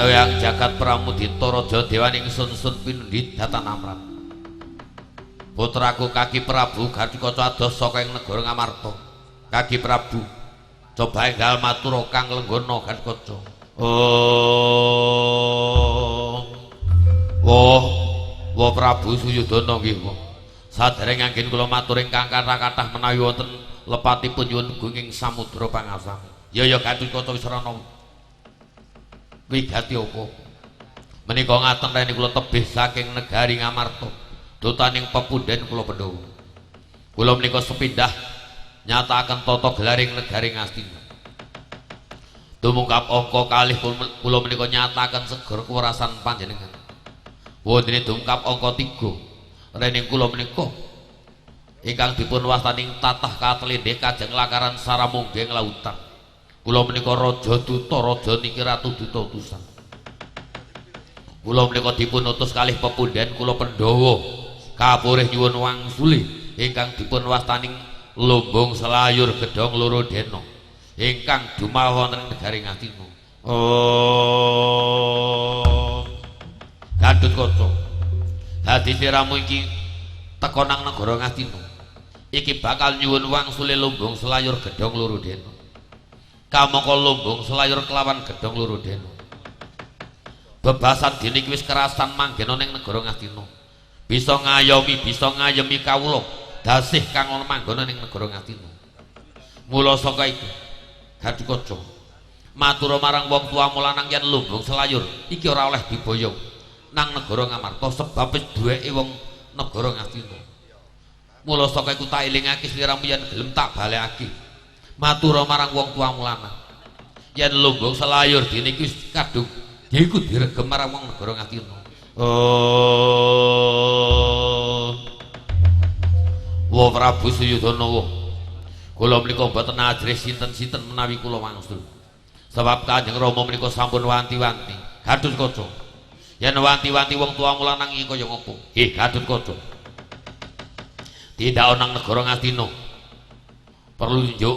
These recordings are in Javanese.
Yang jagat pramudita raja dewaning sun-sun pinundhit datan amrat. Putraku Kaki Prabu Gatikaca ados saka ing negara Ngamarta. Kaki Prabu coba enggal matur kang lenggana Gatikaca. Woh Prabu Suyudana nggih woh. Sadereng anggen kula matur ingkang kathah menawi wonten lepatipun nyuwun gunging samudra pangasami. Ya Gatikaca Wisrana. Wigati apa? Menika ngaten rene kula tebih saking negari Ngamarta. Dutaning pepundhen kula Pandhawa. Kula menika sepindah nyatakaken tata gelaring negari Ngastina. Tumungkap angka kalih kula menika nyatakaken segara kewarasan panjenengan. Wonten tumungkap angka 3 rene kula menika ingkang dipun wastani tatah katlendhe kajeng lakaran saramungging lautan. Kula menika raja duta, raja niki ratu duta utusan. Kula menika dipun utus kalih pepundhen kula Pandhawa kapurih nyuwun wangsuli ingkang dipun wastaning Lumbung Selayur Gedhong Loro Dena ingkang dumawa wonten negari Ngastina. Gatotkaca. Dadi sliramu iki teka nang negara Ngastina. Iki bakal nyuwun wangsuli Lumbung Selayur Gedhong Loro Dena. Kamangka Lumbung Selayur kelawan Gedhong Loro Dena. Bebasan dene iki wis kerasan manggena ning negara Ngastina. Bisa ngayemi kawula dasih kang ana manggana ning negara Ngastina. Mula saka iku Gatikaca matur marang wong tuwa mulanang yen Lumbung Selayur iki ora oleh diboyong nang negara Ngamarta sebab wis duweke wong negara Ngastina. Mula saka iku tak elingake sliramu yen gelem tak balekake. Matur marang wong tua mulana yen Lumbung Selayur dene iki kadung iku diregem marang wong negara Ngastina. Wa Prabu Suyudana kula menika mboten ajrih sinten-sinten menawi kula wangsul. Sebab Kanjeng Rama menika sampun wanti-wanti. Gatotkaca yen wanti-wanti wong tua mulanang iki kaya ngopo? Gatotkaca. Tidak ana negara Ngastina perlu njuk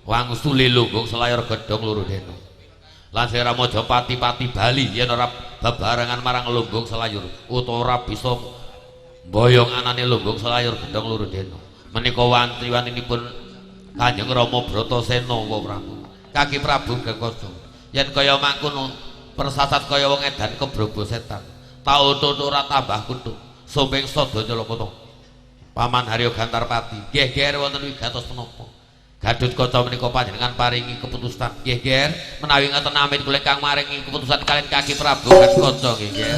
wangsuli Lumbung Selayur Gedhong Loro Dena. Lan Sira Majapati Pati Bali yen ora bebarengan marang Lumbung Selayur utawa ora bisa mboyong anane Lumbung Selayur Gedhong Loro Dena. Menika wanti-wantinipun Kanjeng Rama Bratasena wa Prabu. Kaki Prabu Gatikaca. Yen kaya mangkono persasat kaya wong edan kebrobo setan. Tautut ora tambah kutuk. Sumping sada Nyalakata. Paman Harya Gantarpati. Nggih ger wonten wigatos menapa? Gatotkaca menika panjenengan paringi keputusan. Nggih, Ger, menawi ngaten amit kula ingkang maringi keputusan kalian Kaki Prabu Gatotkaca nggih, Ger.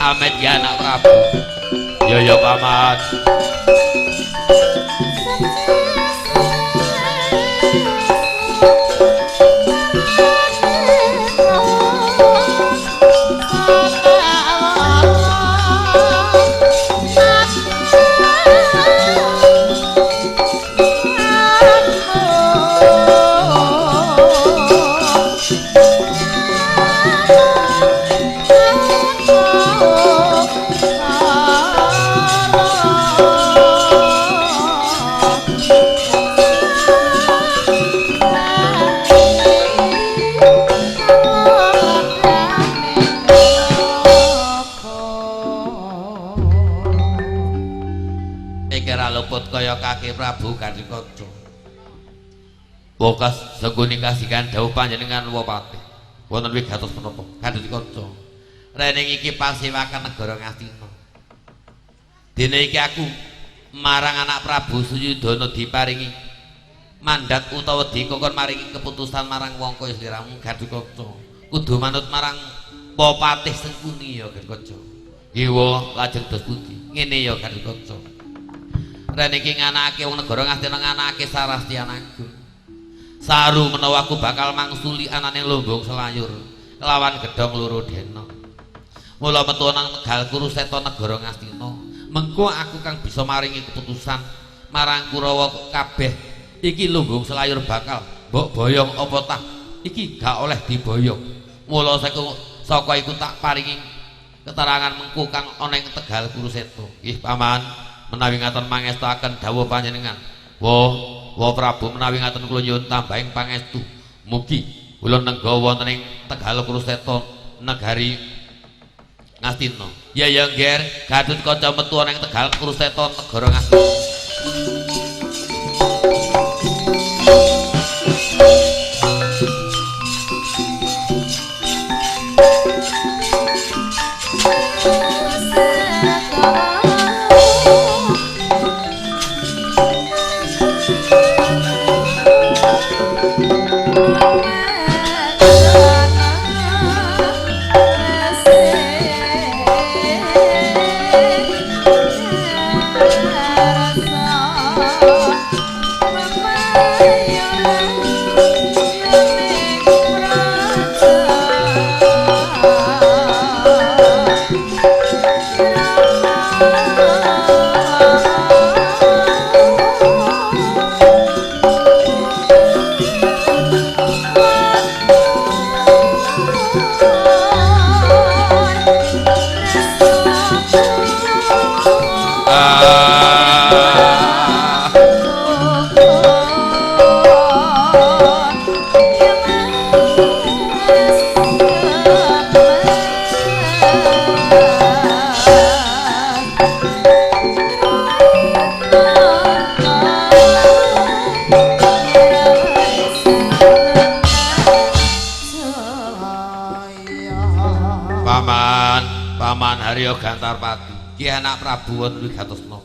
Amit ya anak Prabu. Ya Paman. Kaya Kaki Prabu Gatikaca. Bokas sengguni kasihan dawuh panjenengan Wapati. Wonten wigatos menapa? Gatikaca. Rene iki pasiwakan negara Ngastina. Dene iki aku marang anak Prabu Suyudana diparingi mandat utawa dikongkon maringi keputusan marang wong kaya sliramu Gatikaca. Kudu manut marang Bupati Sengkuni ya Gatikaca. Iwa lajeng dos pundi? Ngene ya Gatikaca. Rene iki nganakake wong negara Ngastina nganakake Sarastian Agung. Saru menawa aku bakal mangsuli anane Lumbung Selayur kelawan Gedhong Loro Dena. Mula metu nang Tegal Kuruseta negara Ngastina Mengko aku kang bisa maringi keputusan marang Kurawa kabeh. Iki Lumbung Selayur bakal mbok boyong apa tak iki gak oleh diboyong. Mula saka iku tak paringi keterangan mengko kang ana ing Tegal Kurusetra. Nggih Paman, menawi ngaten mangestaken dawuh panjenengan. Wa Prabu, menawi ngaten kula nyuwun tambahing pangestu. Mugi kula nengga wonten ing Tegal Kurusetra negari Ngastina. Ya Nger, Gatotkaca metu ana ing Tegal Kurusetra negara Ngastina. Harya Gantarpati ki anak Prabu Wigatosna.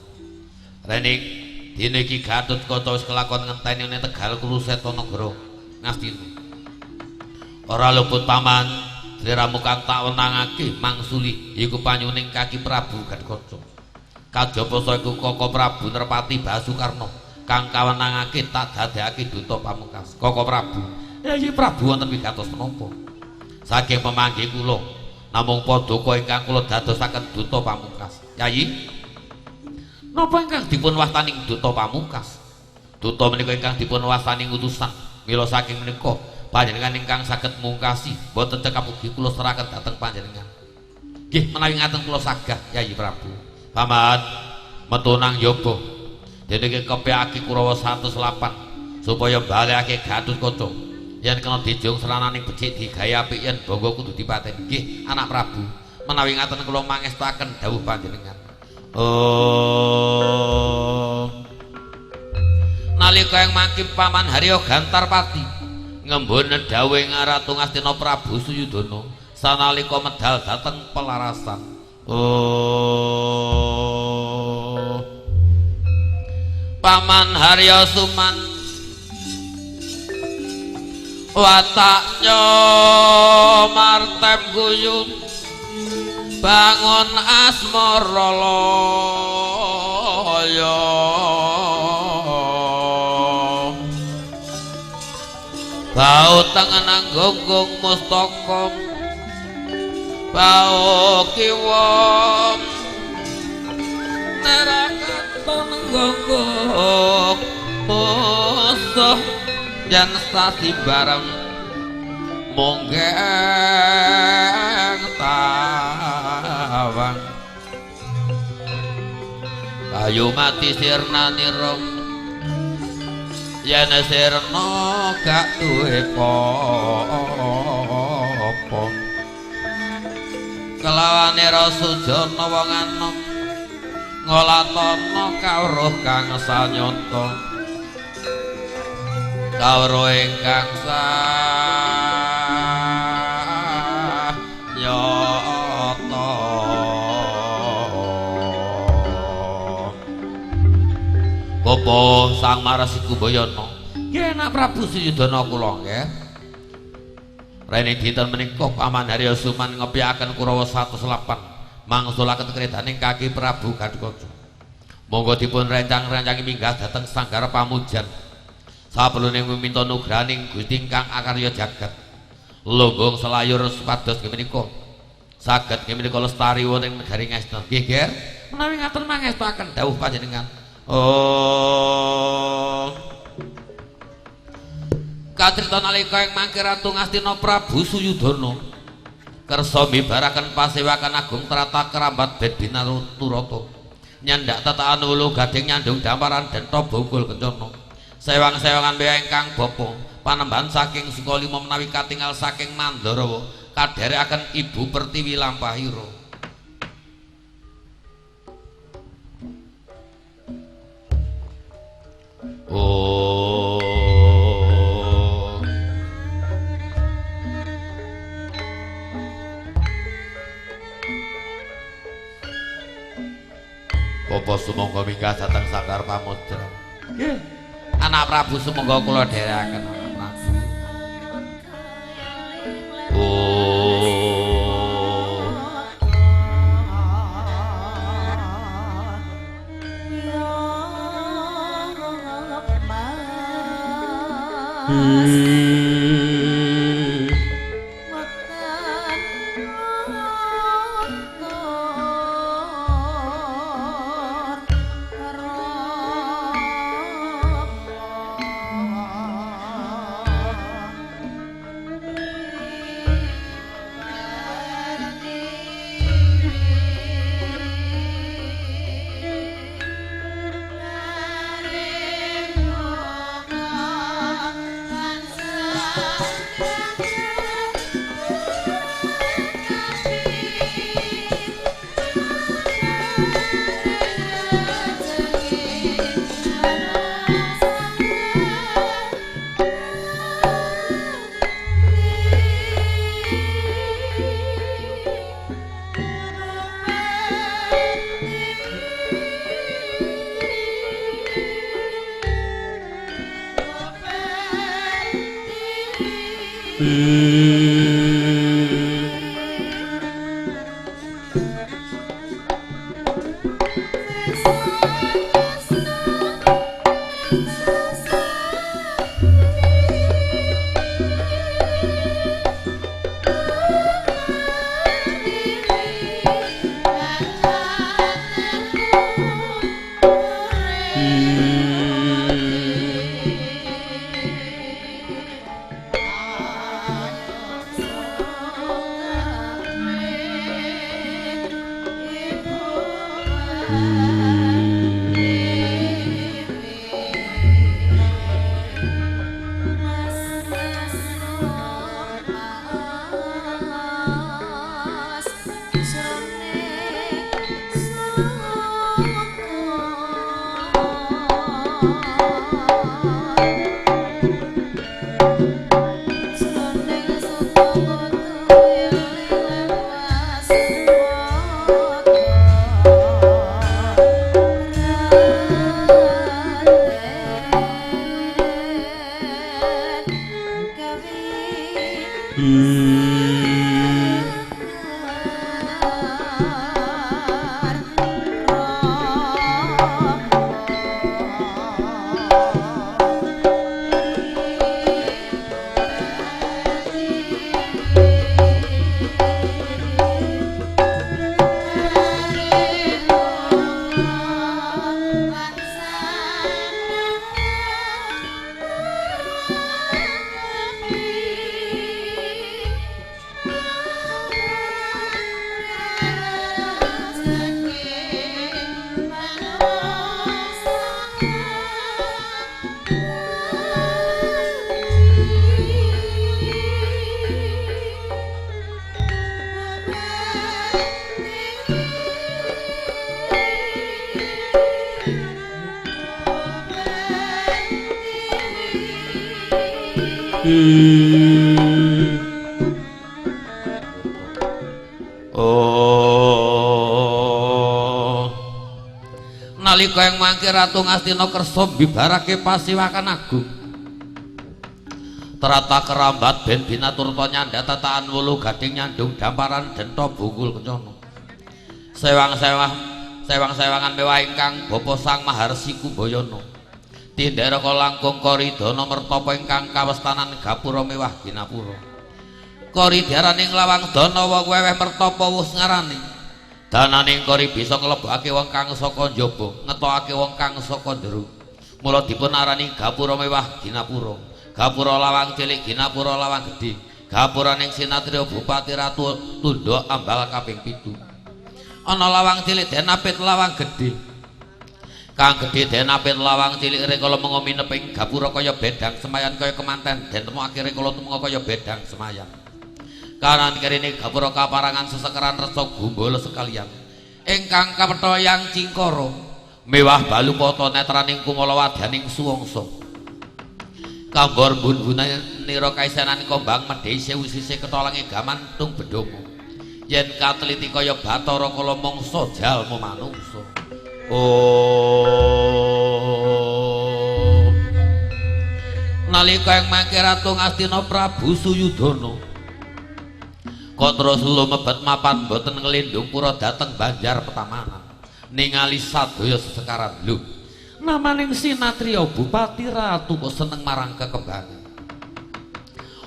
Rene dene iki Gatotkaca wis kelakon ngenteni ning Tegal Kurusetra negara Ngastina. Ora luput Paman, sliramu kang tak wenangake mangsuli iku panyuning kaki Prabu Gatotkaca. Kajaba iku Kaka Prabu Nerpati Basukarna kang kawenangake tak dadekake duta pamungkas. Kaka Prabu, Yayi Prabu wonten Wigatosna napa? Saking pemanggih kula namung paduka ingkang kula dadosaken duta pamungkas. Yayi, napa ingkang dipun wastani duta pamungkas? Duta menika ingkang dipun wastani utusan. Mila saking menika panjenengan ingkang saged mungkasi boten cekap ugi kula seraken dhateng panjenengan. Nggih, menawi ngaten kula sagah Yayi Prabu. Paman metu nang yaba. Dene iki kepekake Kurawa 108 supaya balekake Gatotkaca. Yen kena dijung serananing becik digawe apik yen bangga kudu dipateni. Nggih, anak Prabu, menawi ngaten kula mangestaken dawuh panjenengan. Nalika ing mangkim Paman Harya Gantarpati ngembun dawuh ing Ratu Ngastina Prabu Suyudana sanalika medal dhateng pelarasan. Paman Harya Suman wataknya martep guyun bangun asmara laya bau tengenang gonggong mustaka bau kiwa nerakaton gonggong musuh jan stasi bareng monggeng tawang kayu mati sirna nirong yen sirna gak duwe apa kelawane Rasujana wong anom ngolatana kawruh kang sanyata kawruh ingkang sanyata Bapa Sang Marasiku Bayana nggih anak Prabu Suyudana kula nggih rene dinten menika Paman Harya Suman ngepyaken Kurawa 108 mangsulaken kredaning kaki Prabu Gatotkaca monggo dipun rencang-rencangi minggah dhateng sanggar pamujan saperlune minta nugraning Gusti ingkang akarya jagat Lumbung Selayur supados menika saged menika lestari wonten negari Ngastina nggih Ger menawi ngaten mangestuaken dawuh panjenengan. Oh. Kacrita nalika ing mangke Ratu Ngastina Prabu Suyudana kersa mibaraken pasewakan agung trata kerambat Ben Binaturata nyandak tatakan wulu gading nyandung damparan dan toba ukul kencana sewang-sewangan bea ingkang bapa panembahan saking Sukalima menawi katingal saking Mandarawa kadherekaken Ibu Pertiwi lampahira. Oh. Bapa sumangga minggah dhateng Sanggar Pamodra. Nggih. Anak Prabu sumangga kula dherekaken anak Prabu. Nalika ing mangke Ratu Ngastina kersa mbibarake pasiwakan agung Trata kerambat Ben Binaturta nyandhat tatakan wulu gading nyandung damparan denta bungkul kencana sewang-sewangan mewah ingkang bapa Sang Maharsi Kumbayana Tindharaka langkung Koridana mertapa ingkang kawestanan gapura mewah ginapura Kori diarani nglawang dana wong weweh mertapa wus ngarani Dananing kori bisa nglebokake wong kang saka njaba, ngetokake wong kang saka njero. Mula dipun arani gapura mewah ginapura. Gapura lawang cilik ginapura lawang gedhe. Gapuraning sinatriya Bupati Ratu Tundha ambal kaping 7. Ana lawang cilik den apit lawang gedhe. Kang gedhe den apit lawang cilik rikala menga mineping gapura kaya bedang semayan kaya kemanten den temokake rikala tumenga kaya bedang semayan. Kanan kirine gapura kaparangan sesekeran resa gumbala sekalian. Ingkang kapetha yang cingkara mewah balupata netraning kumala wadyaning suwangsa. Kambor bun-bunanira kaisenan kombang medhei sewu sisih ketolange gamantung bedhama. Yen kateliti kaya Bathara kala mangsa jalma manungsa. Oh. Nalika ing mangke Ratu Ngastina Prabu Suyudana kok terus lumebet mapan boten nglindung pura dhateng Banjar Petamanan. Ningali sadaya sesekaran lho. Namaning sinatriya Bupati Ratu kok seneng marang kekembangan.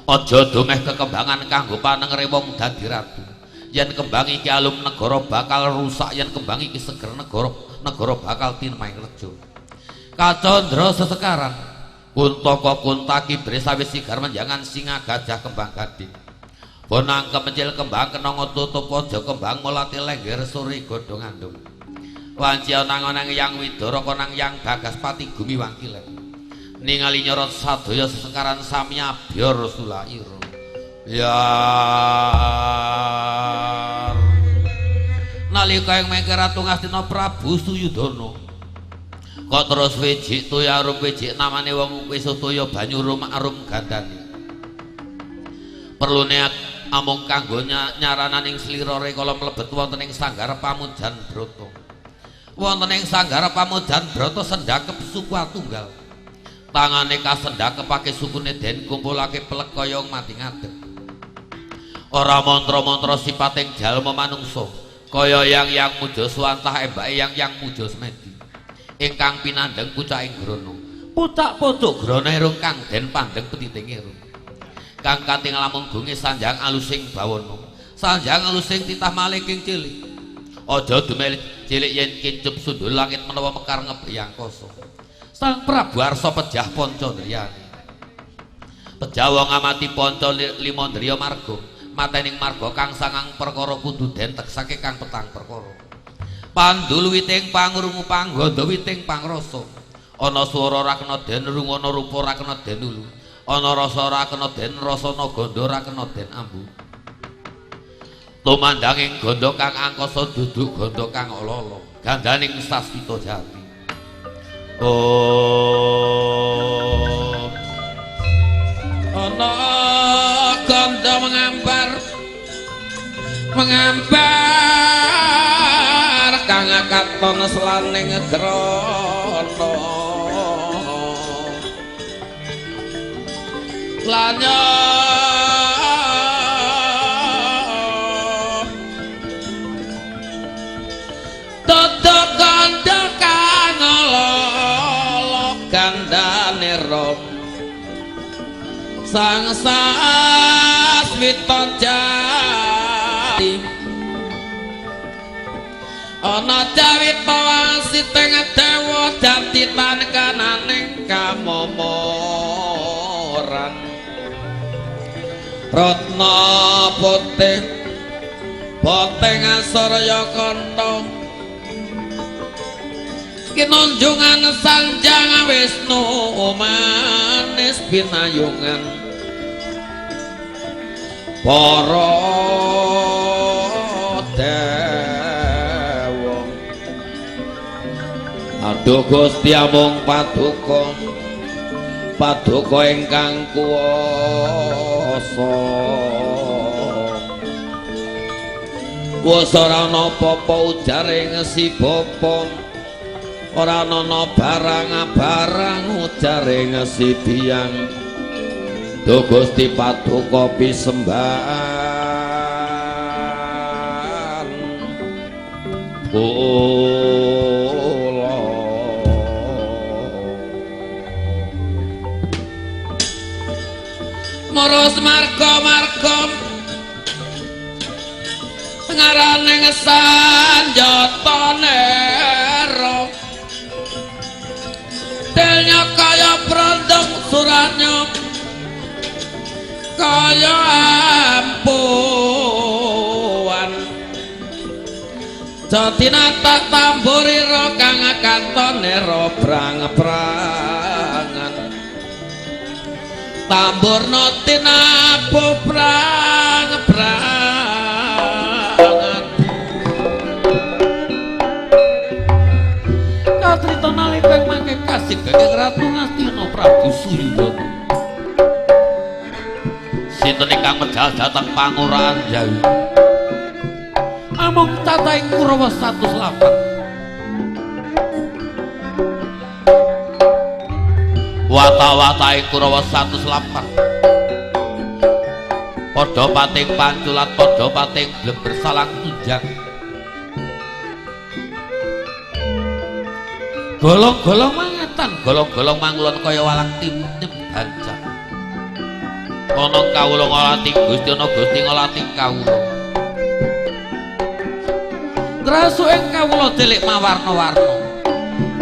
Aja domeh kekembangan kanggo panengere wong dadi ratu. Yen kembang iki alum negara bakal rusak, yen kembang iki seger negara bakal tinemaing rejo. Kacandra sesekaran Kuntaka Kuntaki bresawis sigar menjangan singa gajah kembang gading. Bonang kemencil kembang kenanga tutup aja kembang mulati lengger suri godhong andung. Wanci onang-onang yang Widara konang yang Bagaspati gumi wangkilen. Ningali nyorot sadaya sesekaran sami abyor sulaira. Yar. Nalika ing mengke Ratu Ngastina Prabu Suyudana kok terus wejik toya arum wejik namane wong wis toya banyu rum arum gandane. Perlune amung kanggo nyarananing slira rikala mlebet wonten ing sanggar pamujan brata. Wonten ing sanggar pamujan brata sendakep suku tunggal. Tangane kasendakepake sukune den kumpulake pelek kaya mati ngadeg. Ora mantra-mantra sipating jalma manungsa kaya yang muja swantah embake yang muja semedi. Ingkang pinandheng pucaking grana. Pucak pojok grana irung kang den pandheng petiting irung. Kang kating lamun gunge sanjang alusing bawana. Sanjang alusing titah maliking cilik. Aja dumel cilik yen kincup sundul langit menawa mekar ngebyang koso. Sang Prabu Arsa pejah Pancandriyane. Pejah wong amati Panca Limandriya marga, matening marga kang sangang perkara kudu den teksake kang petang perkara. Pandul witing pangurungu pangganda witing pangrasa. Ana swara ra kena den rungu, ana rupa ra kena den ulu. Ana rasa ra kena den rasana ganda ra kena den ambu. Tumandanging ganda kang angkasa duduk ganda kang lolo gandaning sasmita jati. Oh ana ganda mengambar kang katon slaning grana lanya tutuk ganda kang lolo gandane rom sang sasmita jati ana cawita wasiteng dewa dadi tankananing kamomoran Ratna putih boteng Surya Kanta kinunjungan Sanjang Wisnu manis pinayungan para dewa. Aduh Gusti amung paduka ingkang kuwasa. Wis ora ana apa-apa ujaring si bapa, ora ana barang ujaring si biyang. Duh Gusti paduka pisembahan kula. Maros marga ngarane ngesan Delnya kaya brondong suranya kaya ampuan Jatinata tamburira kang kantone robrang-brangan tamburna tinapu brang-brangan katrita nalika mangke kasih Kakang Ratu Ngastina Prabu Suyudana sinten ingkang medal dhateng pangurahan Jawi amung cacahing Kurawa 108 wata-wataing Kurawa 108 padha pating panculat padha pating bleber salang tunjang golong-golong mangetan golong-golong manglon kaya walang tim-tim bancak ana kawula ngolati Gusti ana Gusti ngolati kawula grasuking kawula delik mawarna-warna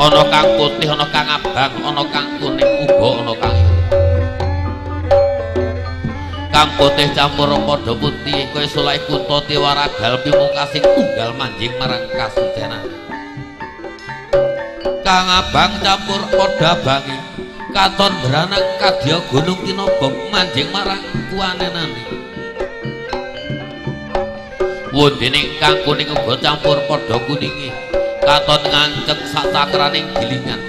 ana kang putih ana kang abang ana kang kuning uga ana kang ireng kang putih campur padha putih kaya sulai kunta tiwaragal pimungkasing tunggal manjing marang kasucenan kang abang campur padha abangi katon beranak kadya gunung tinobong manjing marang kuanenane wondene kang kuning uga campur padha kuninge katon ngancek sak cakraning gilingan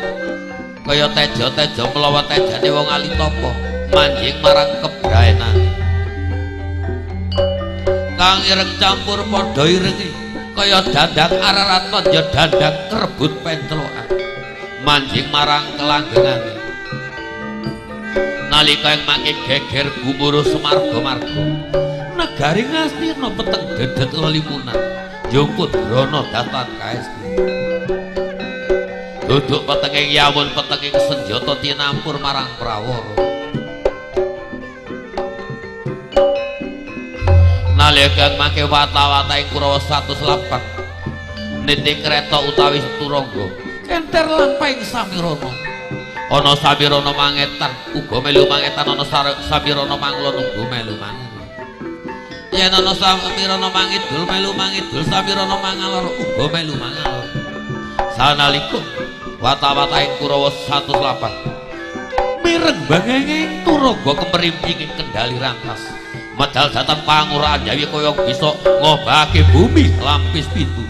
kaya teja-teja mlawan tejane wong alitapa manjing marang kebraenane kang ireng campur padha irenge kaya dandang ararat tanja dandang kerebut pentlokan manjing marang kelanggengane nalika yang mangke geger gumuruh semarga-marga negari Ngastina peteng dedet lelimunan jungkut rono datan kaesti duduk petenging yawun petenging senjata tinampur marang prawara nalika mangke wata-wataing Kurawa 108 nitik kreta utawi turangga kenter lampahing samirana ana samirana mangetan uga melu mangetan ana samirana manglon uga melu manglon yen ana samirana mangidul melu mangidul samirana mangalor uga melu mangalor sanalika wata-wataing Kurawa 108 mireng bangenge turangga kemerimping kendali rantas medal dhateng pangurahan Jawi kaya bisa ngobahake bumi lampis pitu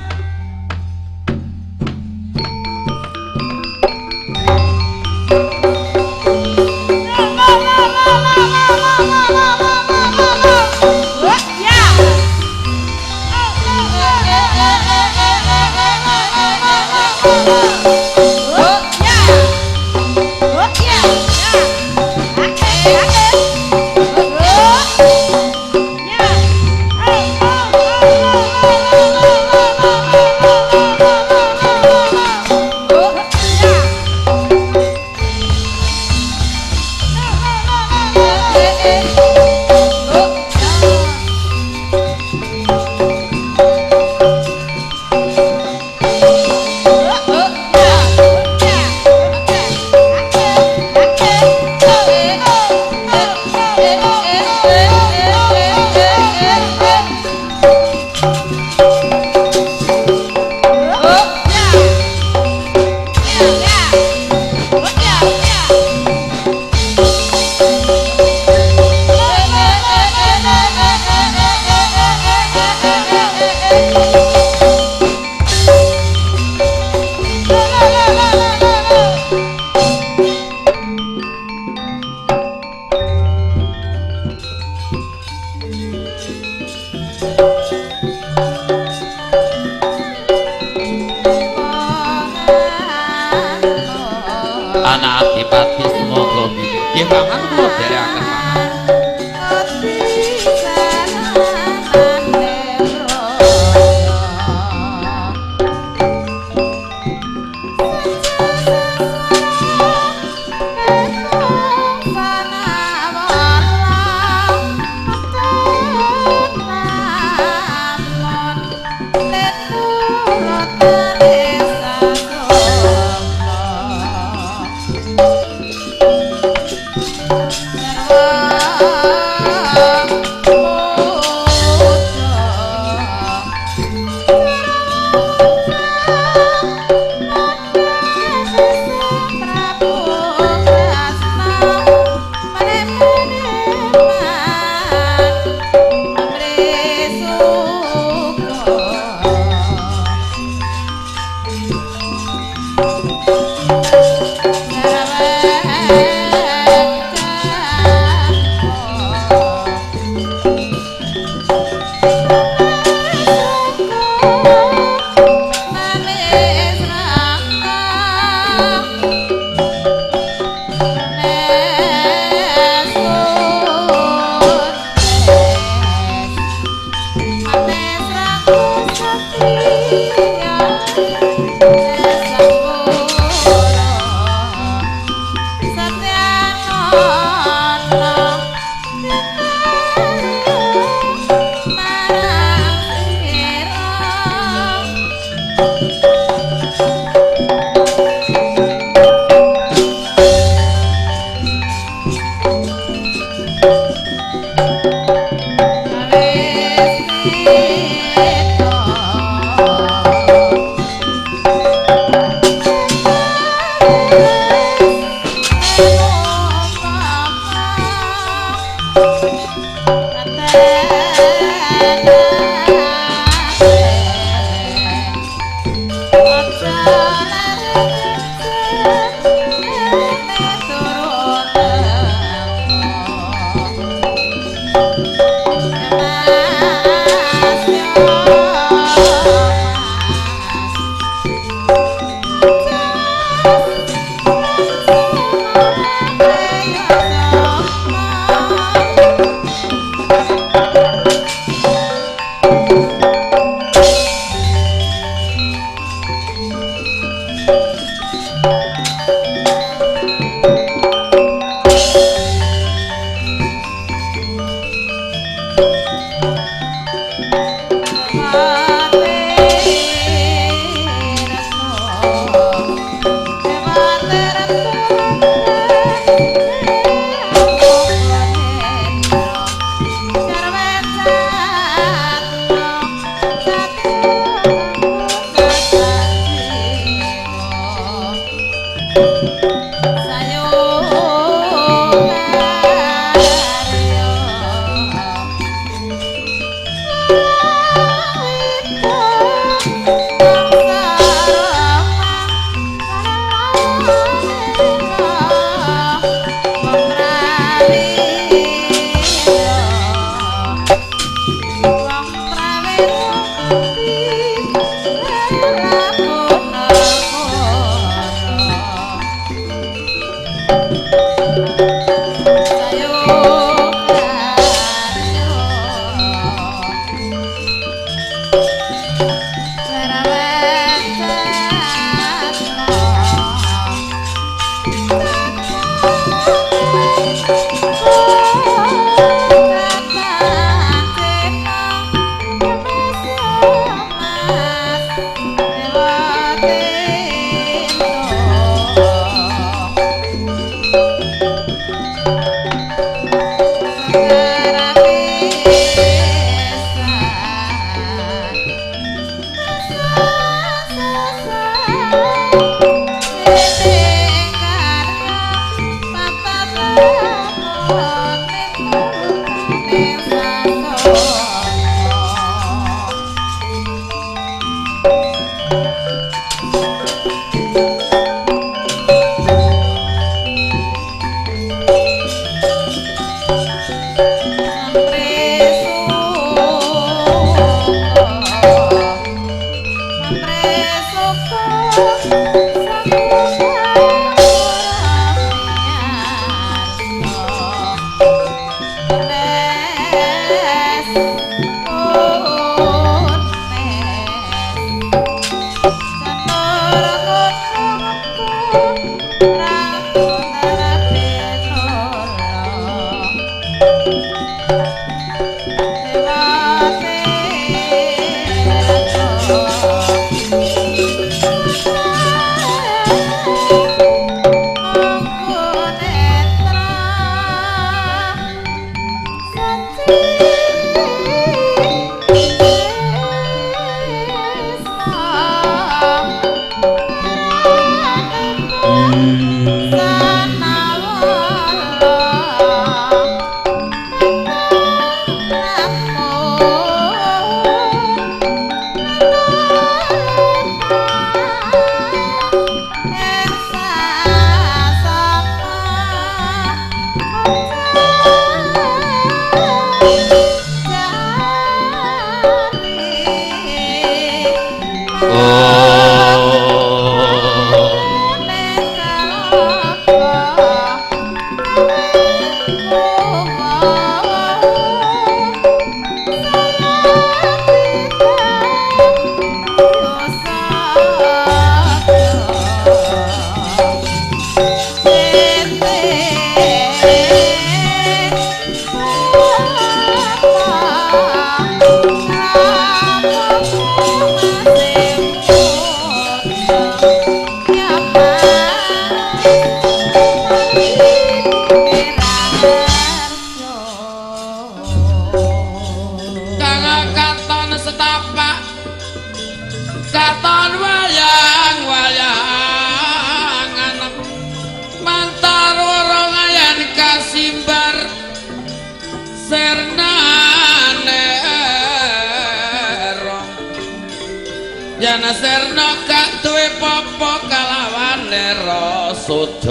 Yana serno gak duwe popo kalawane Rasudono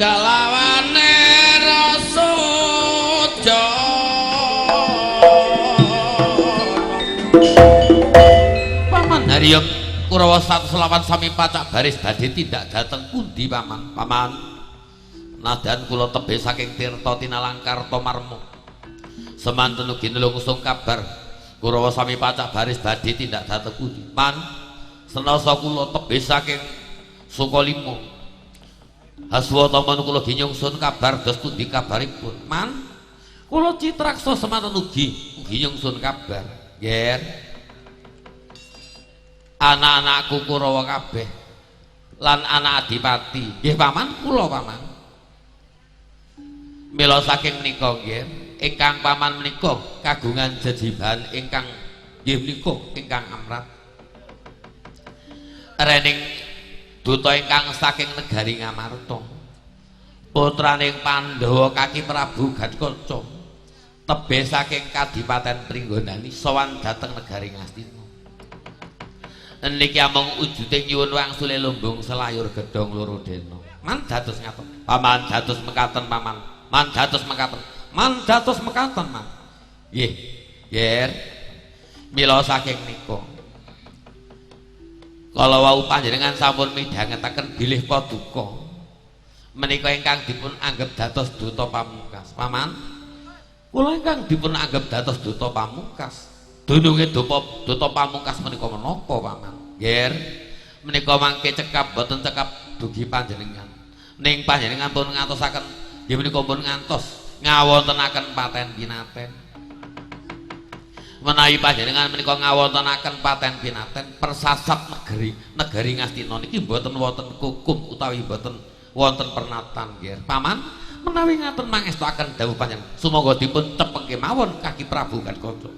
kalawane Rasudono Paman Haryam Kurawa 108 sami pacak baris badhe tindak dhateng pundi paman? Paman nadan kula tebih saking tirta tinalangkar Tomarmo semanten ugi nulungsung kabar Kurawa sami pacak baris badhe tindak dhateng pundi? Man, senasa kula tebih saking Sukalima. Haswata men kula ginyungsun kabar dos pundi kabaripun? Man, kula Citraksa semanten ugi nyungsun kabar. Nggih. Anak-anakku Kurawa kabeh lan anak Adipati. Nggih paman, kula paman. Mila saking menika nggih. Ingkang paman menika kagungan jejiban ingkang nggih menika ingkang amrat rening duta ingkang saking negari Ngamarta putraning Pandhawa Kaki Prabu Gatkaca tebih saking Kadipaten Pringgonani sowan dhateng negari Ngastina niki amung ujute nyuwun wangsule lumbung selayur gedhong loro dena man dados ngaten paman dados mekaten paman man dados mekaten man dados mekaten man nggih yer mila saking nika kala wau panjenengan sampun midhangetaken bilih paduka menika ingkang dipun anggep dados duta pamungkas paman kula ingkang dipun anggep dados duta pamungkas dununge duta pamungkas menika menapa paman yer menika mangke cekap boten cekap dugi panjenengan ning panjenengan pun ngantosaken nggih menika pun ngantos ngawontenaken paten pinaten menawi panjenengan menika ngawontenaken paten pinaten persasat negeri Ngastina niki mboten wonten kukum utawi mboten wonten pernatan nggih paman menawi ngaten mangestuaken dawuh panjenengan sumangga dipun cepengke mawon Kaki Prabu Gatkaca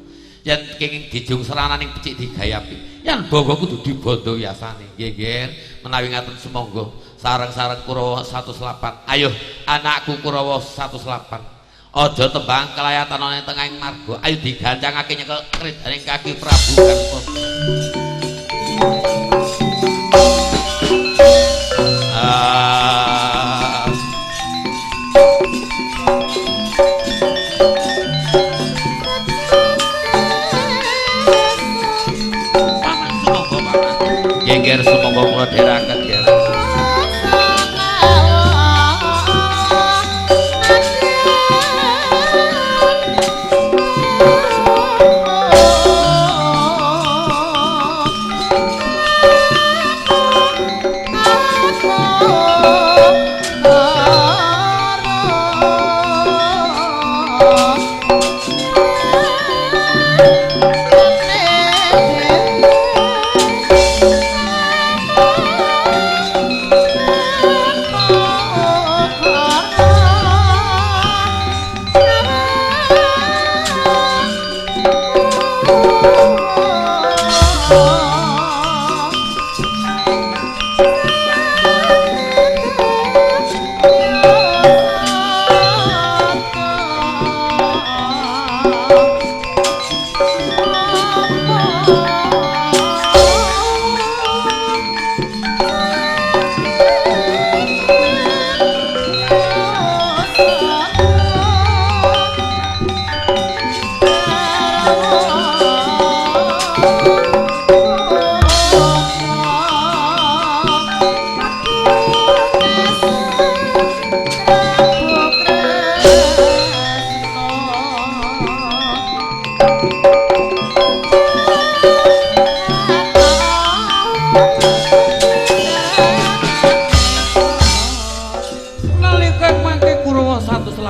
yen kenging dijung serananing becik digayapi yen bangga kudu dibondo yasane nggih nggih menawi ngaten sumangga sareng-sareng Kurawa 108 ayo anakku Kurawa 108 aja tembang kelayatan ana ing tengahing marga ayo digancangake nyekel kridaning Kaki Prabu Gatkaca paman sumangga paman geger sumangga kula dherekaken ya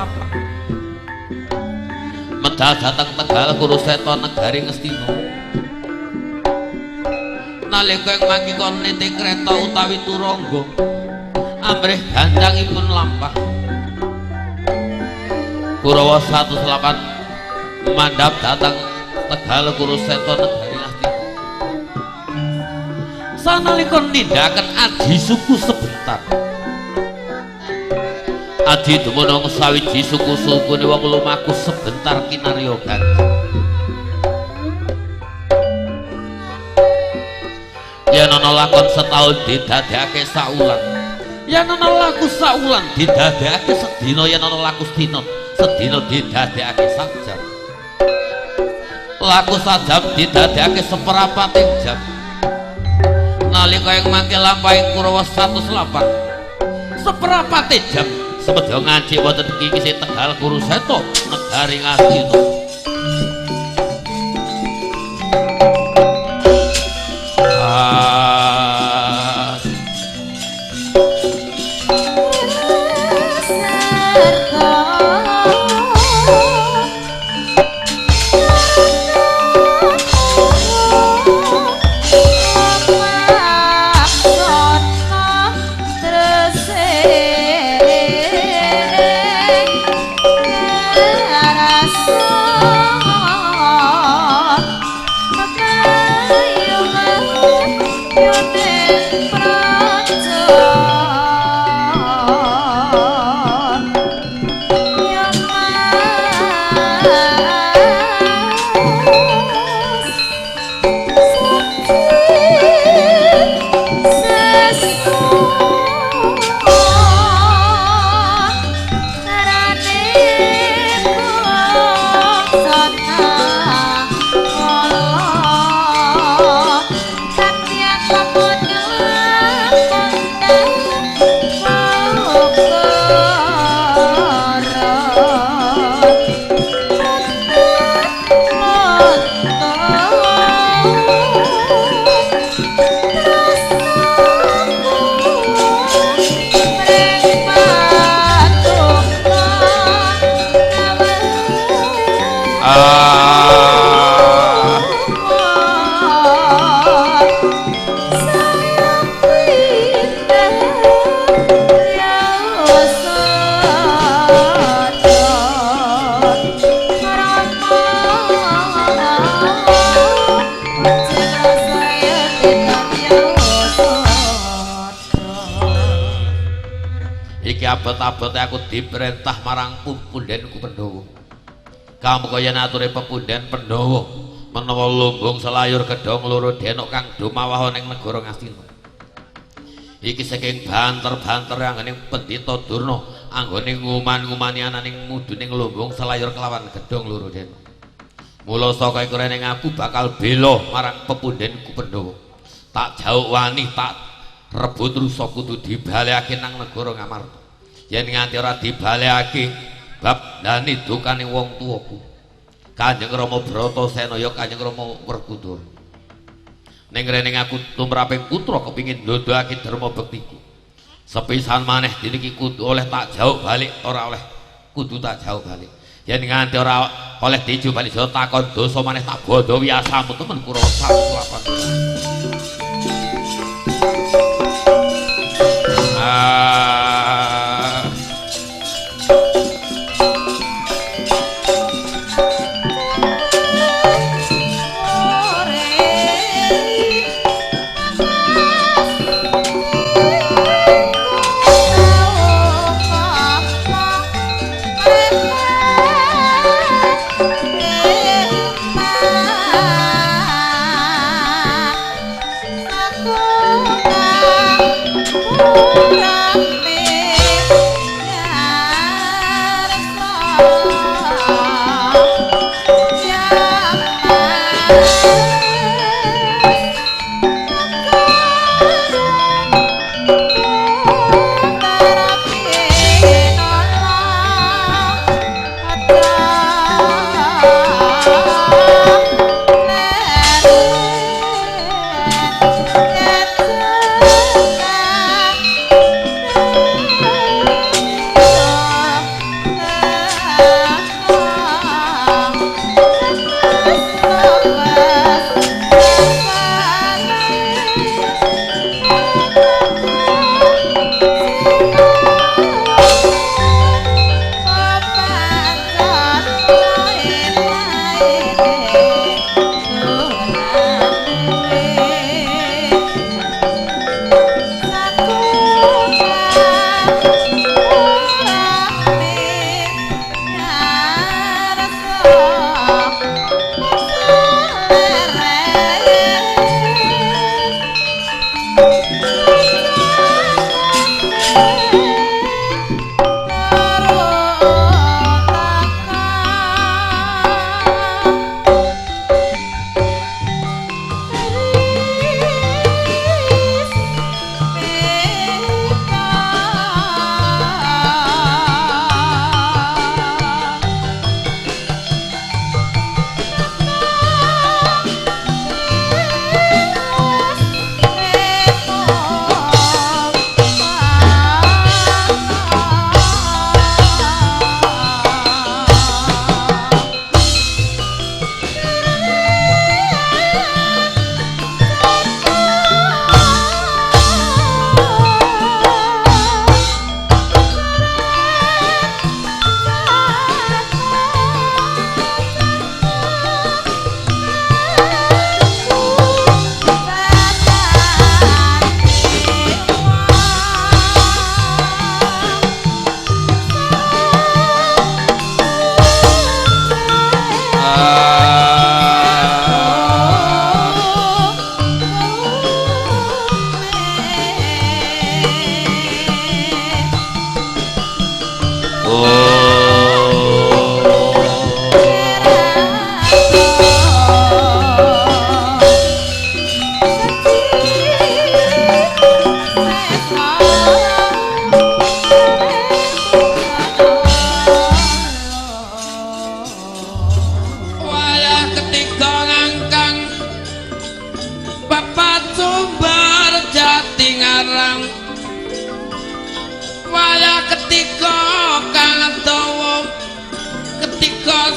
selapan medal dateng Tegal Kuruseto negari Ngastina nalika ing mangkikon niti kreta utawi turangga amrih gancangipun lampah Kurawa 108 mandhap dateng Tegal Kuruseto negari Ngastina sanalika nindakaken aji suku sebentar aji dumunung sawiji suku-sukune wong lumaku sebentar kinarya ganti yen ana lakon setahun didadekake saulan yen ana laku saulan didadekake sedina yen ana laku sedina didadekake sajam laku sajam didadekake seperapating jam nalika ing mangke lampahing Kurawa 108 seperapate jam semedya ngaji wonten kikise Tegal Kuruseto negari Ngastina abot-abote aku diperintah marang Pundenku Pandhawa. Kamu kaya naturi pepunden Pandhawa menawa lumbung selayur gedhong loro denok kang dumawah ning negara Ngastina. Iki saking banter-banter anggoning Pendhita Durna anggone nguman-ngumani ananing muduning lumbung selayur kelawan gedhong loro denok. Mula saka iku rene aku bakal bela marang Pepundenku Pandhawa. Tak jauh wani tak rebut rusa kudu dibalekake nang negara Ngamarta. Yen nganti ora dibalekake bab dani dukane wong tuaku Kanjeng Rama Bratasena ya Kanjeng Rama Werkudara ning rene aku tumraping putra kepingin ndodhake dharma bektiku sepisan maneh diniki kudu oleh tak jauh balik ora oleh kudu tak jauh balik yen nganti ora oleh diju balik jauh takon dosa maneh tak bondo wiasamu temen Kurawa 108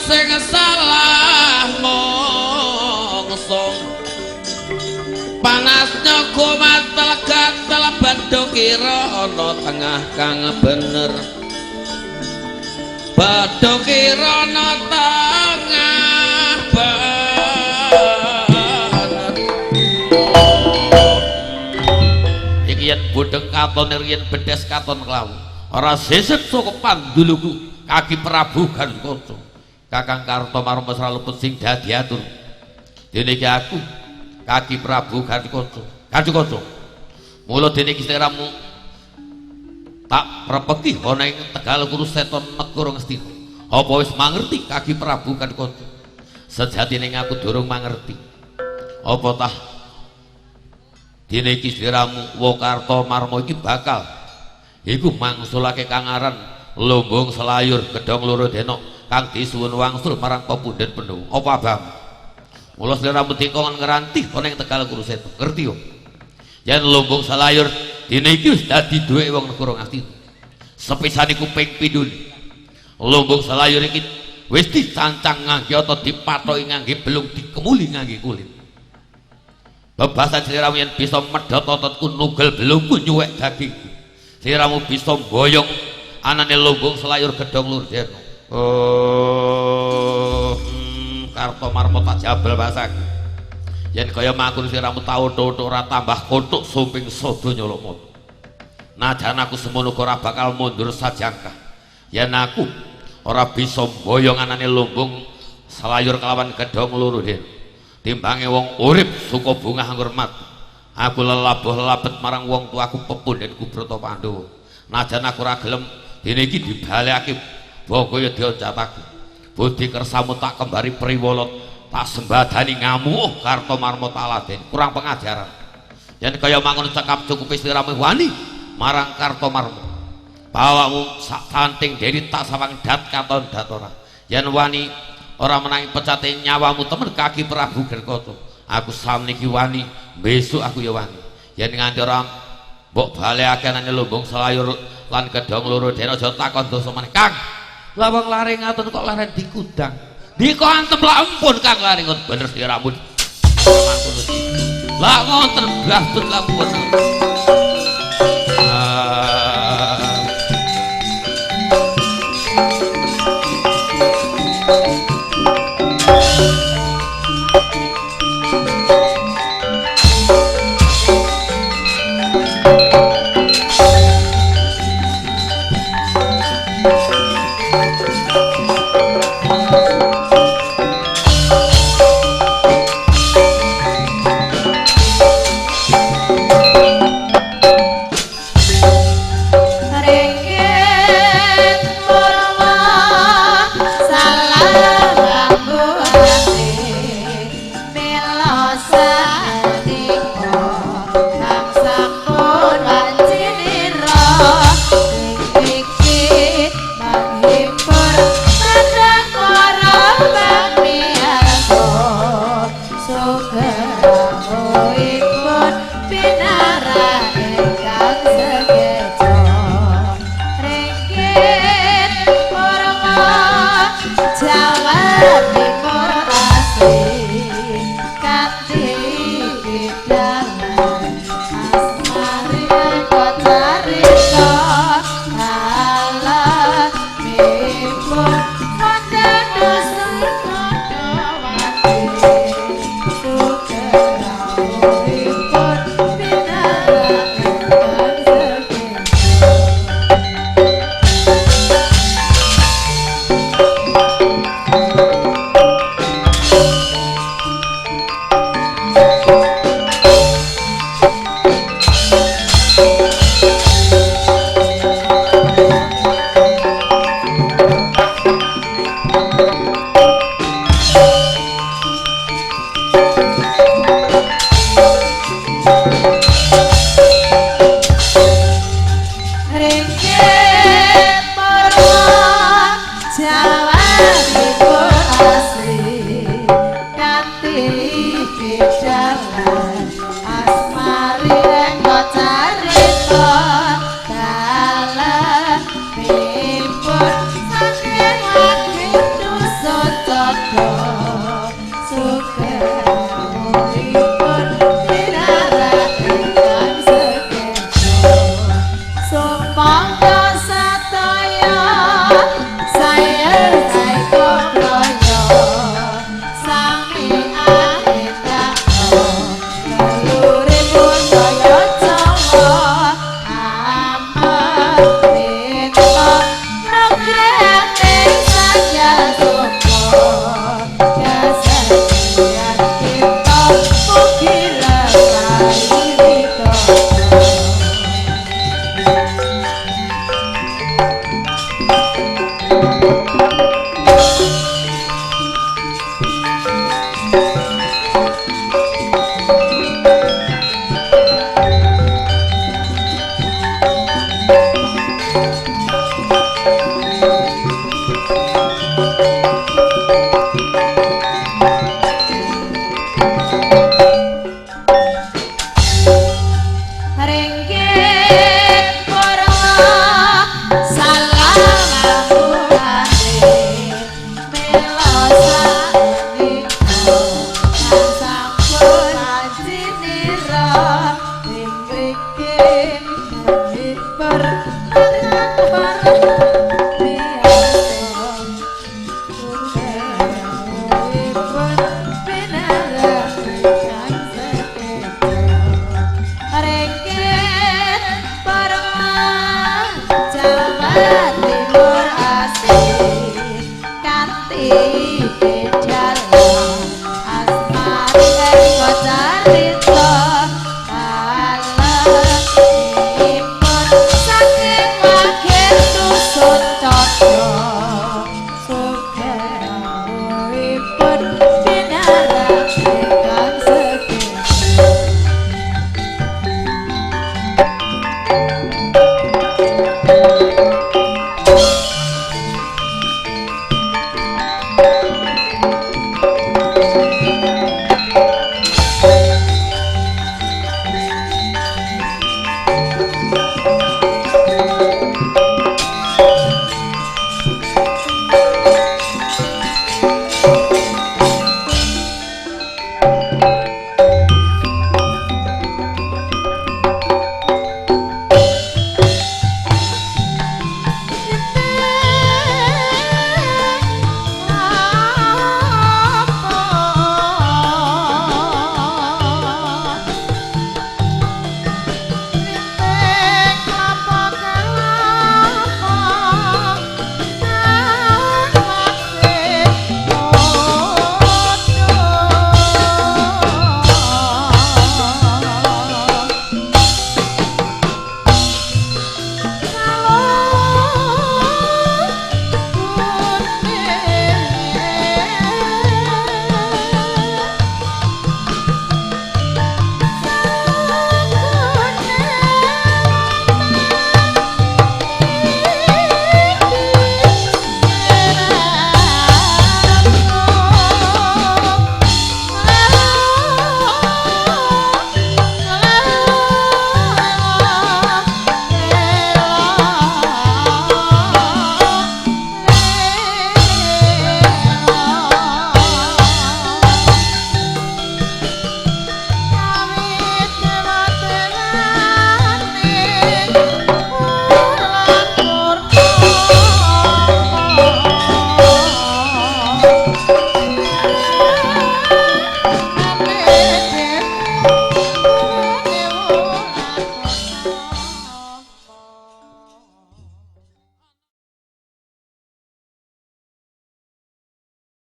sing salah mongso panasnya kumat telegat telebado kira ana tengah kang bener badho kira ana tengah bener iki yen bodheng katon yen bedes katon klawu ora sisip saka panduluku kaki Prabu Ganukaca Kakang Kartomarma sraluput sing dadi atur dene iki aku kaki Prabu Ganukaca mula dene iki sliramu tak prepeki ana ing Tegal Kurusetan negara Ngastina apa wis mangerti kaki Prabu Ganukaca sejatine aku durung mangerti apa tah dene iki sliramu wa Kartomarma iki bakal iku mangsulake kangaran Lumbung Selayur Gedhong Loro Denok kang disuwun wangsul marang pepundhen Pandhawa apa abang mula sliramu tingkongan ngeranti ana ing Tegal Kurusetan ngerti yo yen Lumbung Selayur dene iki wis dadi duwe wong negara Ngastina sepisan iku ping pindhone Lumbung Selayur iki wis dicancang ngangge atau dipathoki ngangge belung dikemuli ngangge kulit bebasan sliramu yen bisa medhot ototku nugel belungku nyuwek daging sliramu bisa boyong anane Lumbung Selayur Gedhong Loro Denok Kartomarma tak jabel basaku yen kaya mangkon sliramu tau tutuk ora tambah kothuk sumping sadaya lamut najan aku semono ora bakal mundur sajangkah yen aku ora bisa mboyong anane Lumbung Selayur kelawan Gedhong Loro Denok timbange wong urip suka bungah ngurmat aku lelabuh lelabet marang wong tuaku pepundhenku Bratapandhawa najan aku ora gelem dene iki dibalekake bogaya dioncataku budi kersamu tak kembari priwolot tak sembadani ngamuk Kartomarma taladen kurang pengajaran yen kaya mangun cekap cukup sliramu wani marang Kartomarma bawamu sak kanting deri tak sawang dat katon datora yen wani ora menangi pecate nyawamu temen kaki Prabu Ganukaca aku samniki wani besok aku ya wani yen nganti ora mbok balekake nang Lumbung Selayur lan Gedhong Loro Denok aja takon dosa meneh Kang lah wong lare ngaten kok lare dikudang diko antem lah ampun Kang lare ngoten bener sliramu lah ngoten gastut lah pun Jawa Timur asih kanthi